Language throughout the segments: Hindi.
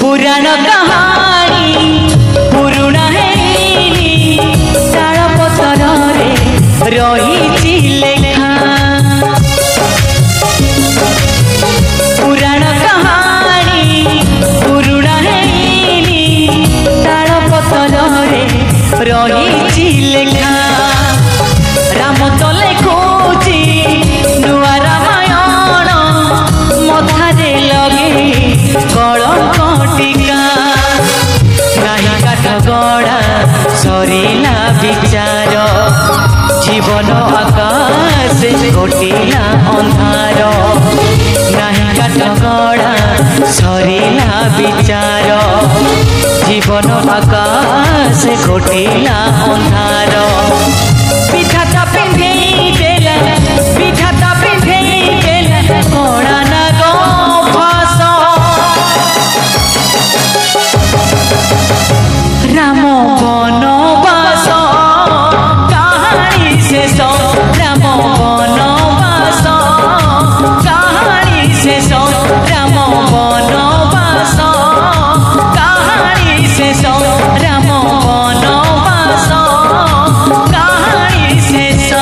पुराण कहानी पुरुणा हेनी ताल पतर रही लेखा पुराण कहानी पुरुणा हेनी ताल पतर रही लेखा राम तो लेखुची नुआ रामायण मथारे लगे कलंक टीका नहीं काठ गड़ा सरीला विचार जीवन आकाश घोटिला अंधार नहीं काठ गड़ा सरीला विचार जीवन आकाश घोटिला अंधार विधाता पिंधेई देला विधाता पिंधेई देला कोणा ना गो फास राम बनवास कहानी शेष राम बनवास कहानी शेष राम बनवास कहानी शेष राम बनवास कहानी शेष।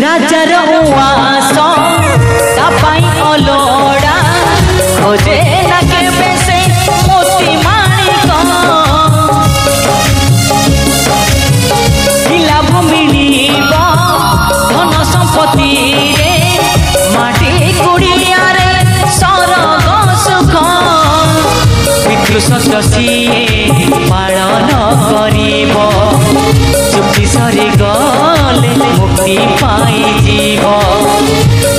राजार उआस तापाई अलोड़ा खोजे ना केबे से मोती माणिक लाभ मिलिब धन संपत्ति रे माटी कुड़िया रे सरग सुख पितृ सत्य सीए पालन करिब चुक्ति सरी गले मुक्ति पाई जीव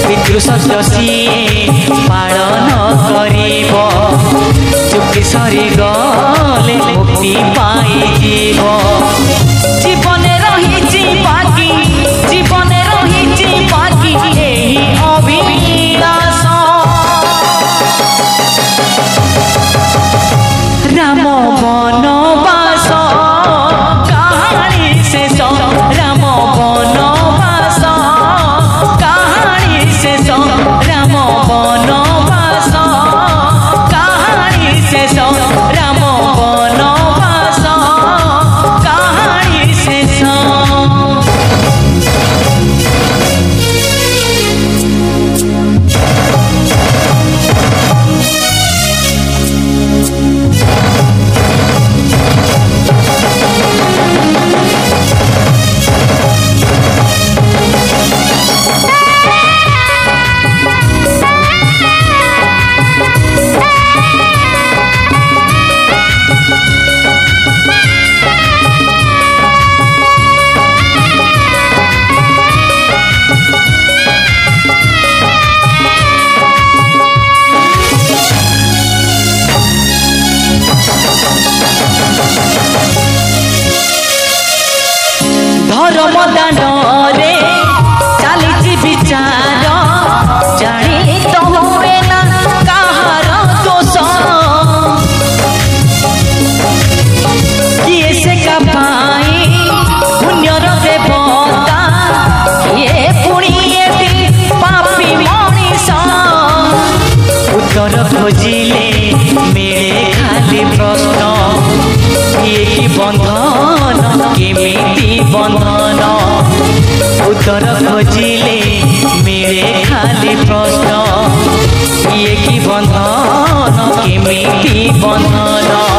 पितृ सत्य सीए पालन करिब चुक्ति सरी गले मुक्ति पाई जीव जीवने रही बाकी जीवने रही बाकी एही अभिलाष राम बनवास कहानी शेष राम बनवास कहानी शेष राम बनवास कहानी शेष राम बनवास कहानी शेष। धर्म दांडे चली विचार जानी तो हुए ना कहार दोष किए से का पाई पुण्यर देवता किए पुणी पापी मनीष उत्तर खोजिले मिले खाली प्रश्न ये की बंधन केमिति बंधन उत्तर खोजिले मिले खाली प्रश्न ये की बंधन केमिति बंधन।